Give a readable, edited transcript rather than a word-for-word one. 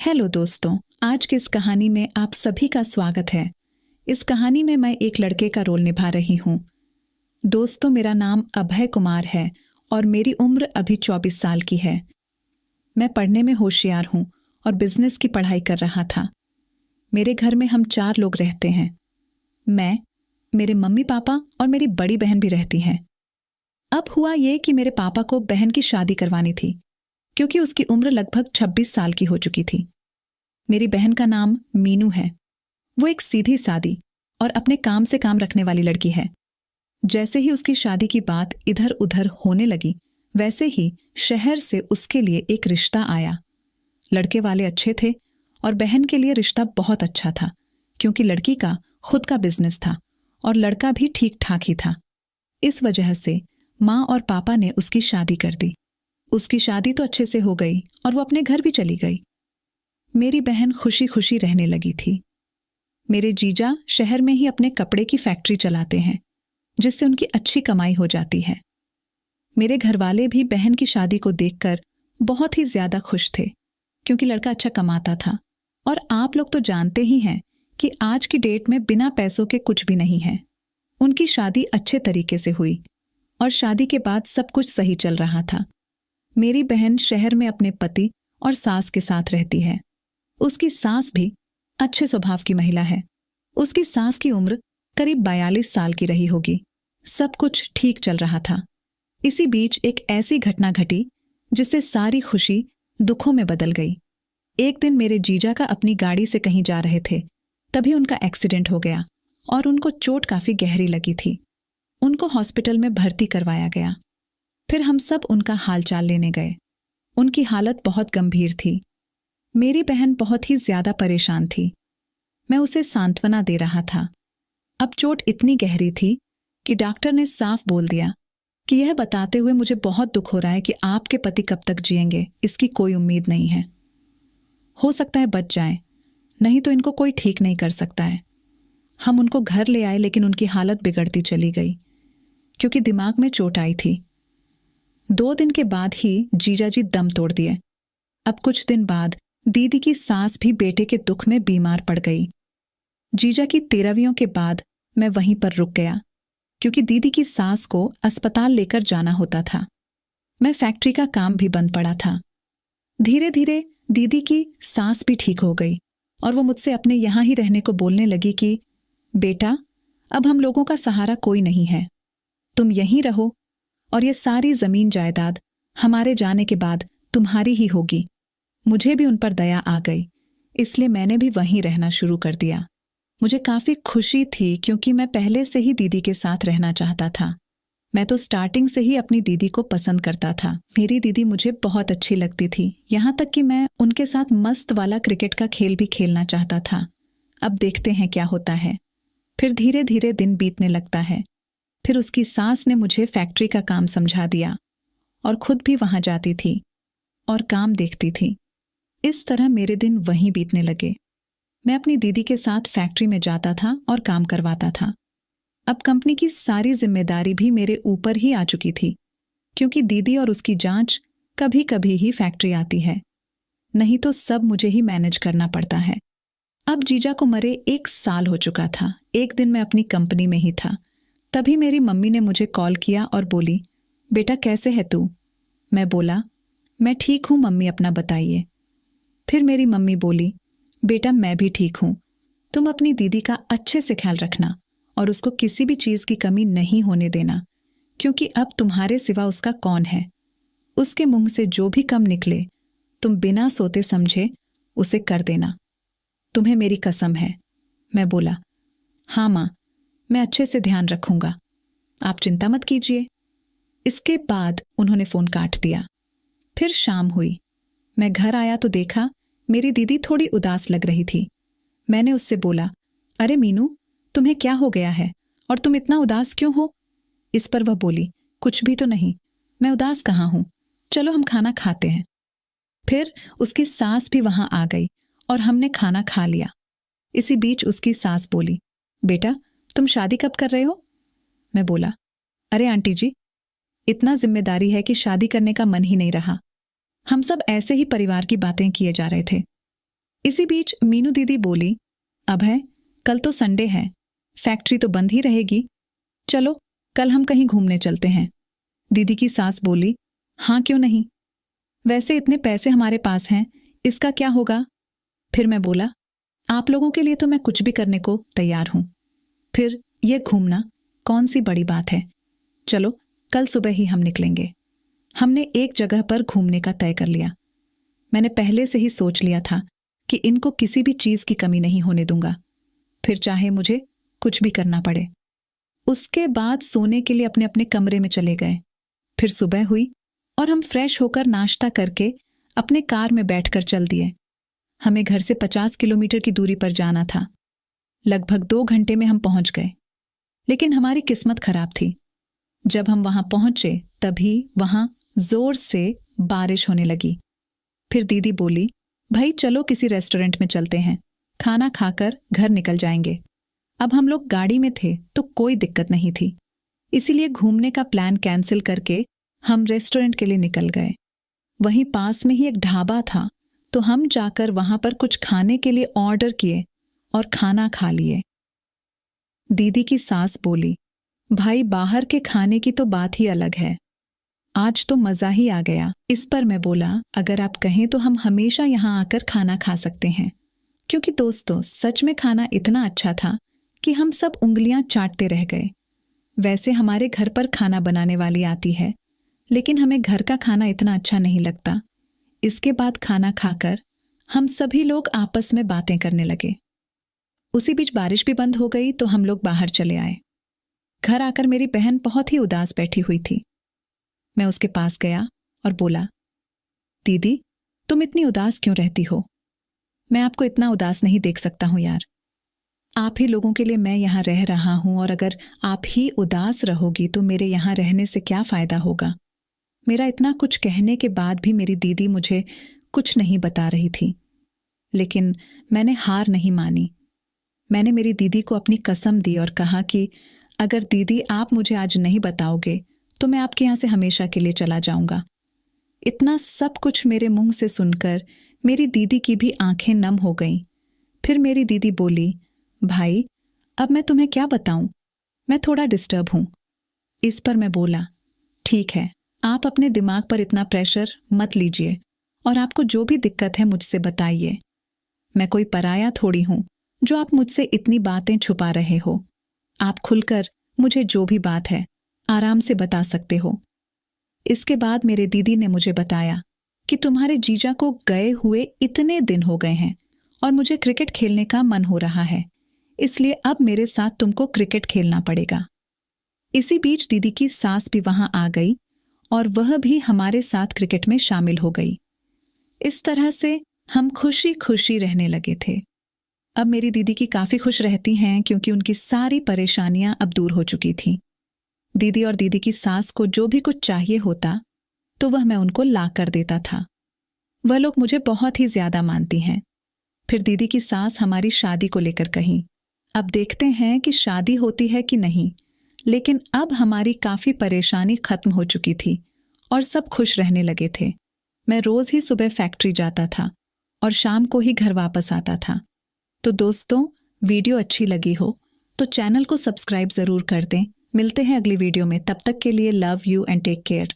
Hello दोस्तों, आज की इस कहानी में आप सभी का स्वागत है। इस कहानी में मैं एक लड़के का रोल निभा रही हूँ। दोस्तों, मेरा नाम अभय कुमार है और मेरी उम्र अभी 24 साल की है। मैं पढ़ने में होशियार हूँ और बिजनेस की पढ़ाई कर रहा था। मेरे घर में हम 4 लोग रहते हैं। मैं, मेरे मम्मी पापा और मेरी बड़ी बहन भी रहती हैं। अब हुआ ये कि मेरे पापा को बहन की शादी करवानी थी, क्योंकि उसकी उम्र लगभग 26 साल की हो चुकी थी। मेरी बहन का नाम मीनू है। वो एक सीधी सादी और अपने काम से काम रखने वाली लड़की है। जैसे ही उसकी शादी की बात इधर उधर होने लगी, वैसे ही शहर से उसके लिए एक रिश्ता आया। लड़के वाले अच्छे थे और बहन के लिए रिश्ता बहुत अच्छा था, क्योंकि लड़की का खुद का बिजनेस था और लड़का भी ठीक ठाक ही था। इस वजह से माँ और पापा ने उसकी शादी कर दी। उसकी शादी तो अच्छे से हो गई और वो अपने घर भी चली गई। मेरी बहन खुशी खुशी रहने लगी थी। मेरे जीजा शहर में ही अपने कपड़े की फैक्ट्री चलाते हैं, जिससे उनकी अच्छी कमाई हो जाती है। मेरे घरवाले भी बहन की शादी को देखकर बहुत ही ज्यादा खुश थे, क्योंकि लड़का अच्छा कमाता था। और आप लोग तो जानते ही हैं कि आज की डेट में बिना पैसों के कुछ भी नहीं है। उनकी शादी अच्छे तरीके से हुई और शादी के बाद सब कुछ सही चल रहा था। मेरी बहन शहर में अपने पति और सास के साथ रहती है। उसकी सास भी अच्छे स्वभाव की महिला है। उसकी सास की उम्र करीब 42 साल की रही होगी। सब कुछ ठीक चल रहा था। इसी बीच एक ऐसी घटना घटी जिससे सारी खुशी दुखों में बदल गई। एक दिन मेरे जीजा का अपनी गाड़ी से कहीं जा रहे थे, तभी उनका एक्सीडेंट हो गया और उनको चोट काफी गहरी लगी थी। उनको हॉस्पिटल में भर्ती करवाया गया। फिर हम सब उनका हालचाल लेने गए। उनकी हालत बहुत गंभीर थी। मेरी बहन बहुत ही ज्यादा परेशान थी। मैं उसे सांत्वना दे रहा था। अब चोट इतनी गहरी थी कि डॉक्टर ने साफ बोल दिया कि यह बताते हुए मुझे बहुत दुख हो रहा है कि आपके पति कब तक जिएंगे, इसकी कोई उम्मीद नहीं है। हो सकता है बच जाए, नहीं तो इनको कोई ठीक नहीं कर सकता है। हम उनको घर ले आए, लेकिन उनकी हालत बिगड़ती चली गई, क्योंकि दिमाग में चोट आई थी। 2 दिन के बाद ही जीजाजी दम तोड़ दिए। अब कुछ दिन बाद दीदी की सास भी बेटे के दुख में बीमार पड़ गई। जीजा की 13वीं के बाद मैं वहीं पर रुक गया, क्योंकि दीदी की सास को अस्पताल लेकर जाना होता था। मैं फैक्ट्री का काम भी बंद पड़ा था। धीरे धीरे दीदी की सास भी ठीक हो गई और वो मुझसे अपने यहाँ ही रहने को बोलने लगी कि बेटा, अब हम लोगों का सहारा कोई नहीं है, तुम यहीं रहो और ये सारी जमीन जायदाद हमारे जाने के बाद तुम्हारी ही होगी। मुझे भी उन पर दया आ गई, इसलिए मैंने भी वहीं रहना शुरू कर दिया। मुझे काफी खुशी थी, क्योंकि मैं पहले से ही दीदी के साथ रहना चाहता था। मैं तो स्टार्टिंग से ही अपनी दीदी को पसंद करता था। मेरी दीदी मुझे बहुत अच्छी लगती थी, यहाँ तक कि मैं उनके साथ मस्त वाला क्रिकेट का खेल भी खेलना चाहता था। अब देखते हैं क्या होता है। फिर धीरे धीरे दिन बीतने लगता है। फिर उसकी सास ने मुझे फैक्ट्री का काम समझा दिया और खुद भी वहां जाती थी और काम देखती थी। इस तरह मेरे दिन वहीं बीतने लगे। मैं अपनी दीदी के साथ फैक्ट्री में जाता था और काम करवाता था। अब कंपनी की सारी जिम्मेदारी भी मेरे ऊपर ही आ चुकी थी, क्योंकि दीदी और उसकी जांच कभी कभी ही फैक्ट्री आती है, नहीं तो सब मुझे ही मैनेज करना पड़ता है। अब जीजा को मरे 1 साल हो चुका था। एक दिन मैं अपनी कंपनी में ही था, तभी मेरी मम्मी ने मुझे कॉल किया और बोली, बेटा कैसे है तू? मैं बोला, मैं ठीक हूं मम्मी, अपना बताइए। फिर मेरी मम्मी बोली, बेटा मैं भी ठीक हूं, तुम अपनी दीदी का अच्छे से ख्याल रखना और उसको किसी भी चीज की कमी नहीं होने देना, क्योंकि अब तुम्हारे सिवा उसका कौन है। उसके मुंह से जो भी कम निकले, तुम बिना सोते समझे उसे कर देना। तुम्हें मेरी कसम है। मैं बोला, हाँ माँ, मैं अच्छे से ध्यान रखूंगा, आप चिंता मत कीजिए। इसके बाद उन्होंने फोन काट दिया। फिर शाम हुई। मैं घर आया तो देखा मेरी दीदी थोड़ी उदास लग रही थी। मैंने उससे बोला, अरे मीनू, तुम्हें क्या हो गया है और तुम इतना उदास क्यों हो? इस पर वह बोली, कुछ भी तो नहीं, मैं उदास कहाँ हूं, चलो हम खाना खाते हैं। फिर उसकी सास भी वहां आ गई और हमने खाना खा लिया। इसी बीच उसकी सास बोली, बेटा तुम शादी कब कर रहे हो? मैं बोला, अरे आंटी जी, इतना जिम्मेदारी है कि शादी करने का मन ही नहीं रहा। हम सब ऐसे ही परिवार की बातें किए जा रहे थे। इसी बीच मीनू दीदी बोली, अभय, कल तो संडे है, फैक्ट्री तो बंद ही रहेगी, चलो कल हम कहीं घूमने चलते हैं। दीदी की सास बोली, हाँ क्यों नहीं, वैसे इतने पैसे हमारे पास हैं, इसका क्या होगा। फिर मैं बोला, आप लोगों के लिए तो मैं कुछ भी करने को तैयार हूं, फिर यह घूमना कौन सी बड़ी बात है, चलो कल सुबह ही हम निकलेंगे। हमने एक जगह पर घूमने का तय कर लिया। मैंने पहले से ही सोच लिया था कि इनको किसी भी चीज की कमी नहीं होने दूंगा, फिर चाहे मुझे कुछ भी करना पड़े। उसके बाद सोने के लिए अपने अपने कमरे में चले गए। फिर सुबह हुई और हम फ्रेश होकर नाश्ता करके अपने कार में बैठकर चल दिए। हमें घर से 50 किलोमीटर की दूरी पर जाना था। लगभग 2 घंटे में हम पहुंच गए, लेकिन हमारी किस्मत खराब थी। जब हम वहां पहुंचे तभी वहां जोर से बारिश होने लगी। फिर दीदी बोली, भाई चलो किसी रेस्टोरेंट में चलते हैं, खाना खाकर घर निकल जाएंगे। अब हम लोग गाड़ी में थे तो कोई दिक्कत नहीं थी, इसीलिए घूमने का प्लान कैंसिल करके हम रेस्टोरेंट के लिए निकल गए। वहीं पास में ही एक ढाबा था, तो हम जाकर वहां पर कुछ खाने के लिए ऑर्डर किए और खाना खा लिए। दीदी की सास बोली, भाई बाहर के खाने की तो बात ही अलग है, आज तो मजा ही आ गया। इस पर मैं बोला, अगर आप कहें तो हम हमेशा यहाँ आकर खाना खा सकते हैं, क्योंकि दोस्तों सच में खाना इतना अच्छा था कि हम सब उंगलियां चाटते रह गए। वैसे हमारे घर पर खाना बनाने वाली आती है, लेकिन हमें घर का खाना इतना अच्छा नहीं लगता। इसके बाद खाना खाकर हम सभी लोग आपस में बातें करने लगे। उसी बीच बारिश भी बंद हो गई तो हम लोग बाहर चले आए। घर आकर मेरी बहन बहुत ही उदास बैठी हुई थी। मैं उसके पास गया और बोला, दीदी तुम इतनी उदास क्यों रहती हो? मैं आपको इतना उदास नहीं देख सकता हूं यार। आप ही लोगों के लिए मैं यहाँ रह रहा हूं, और अगर आप ही उदास रहोगी तो मेरे यहाँ रहने से क्या फायदा होगा। मेरा इतना कुछ कहने के बाद भी मेरी दीदी मुझे कुछ नहीं बता रही थी, लेकिन मैंने हार नहीं मानी। मैंने मेरी दीदी को अपनी कसम दी और कहा कि अगर दीदी आप मुझे आज नहीं बताओगे तो मैं आपके यहाँ से हमेशा के लिए चला जाऊंगा। इतना सब कुछ मेरे मुंह से सुनकर मेरी दीदी की भी आंखें नम हो गईं। फिर मेरी दीदी बोली, भाई अब मैं तुम्हें क्या बताऊं, मैं थोड़ा डिस्टर्ब हूं। इस पर मैं बोला, ठीक है, आप अपने दिमाग पर इतना प्रेशर मत लीजिए और आपको जो भी दिक्कत है मुझसे बताइए। मैं कोई पराया थोड़ी हूं जो आप मुझसे इतनी बातें छुपा रहे हो। आप खुलकर मुझे जो भी बात है आराम से बता सकते हो। इसके बाद मेरे दीदी ने मुझे बताया कि तुम्हारे जीजा को गए हुए इतने दिन हो गए हैं और मुझे क्रिकेट खेलने का मन हो रहा है, इसलिए अब मेरे साथ तुमको क्रिकेट खेलना पड़ेगा। इसी बीच दीदी की सास भी वहां आ गई और वह भी हमारे साथ क्रिकेट में शामिल हो गई। इस तरह से हम खुशी खुशी रहने लगे थे। अब मेरी दीदी की काफी खुश रहती हैं क्योंकि उनकी सारी परेशानियां अब दूर हो चुकी थी। दीदी और दीदी की सास को जो भी कुछ चाहिए होता तो वह मैं उनको ला कर देता था। वह लोग मुझे बहुत ही ज्यादा मानती हैं। फिर दीदी की सास हमारी शादी को लेकर कही। अब देखते हैं कि शादी होती है कि नहीं, लेकिन अब हमारी काफी परेशानी खत्म हो चुकी थी और सब खुश रहने लगे थे। मैं रोज ही सुबह फैक्ट्री जाता था और शाम को ही घर वापस आता था। तो दोस्तों, वीडियो अच्छी लगी हो तो चैनल को सब्सक्राइब जरूर कर दें। मिलते हैं अगली वीडियो में, तब तक के लिए love you and take care.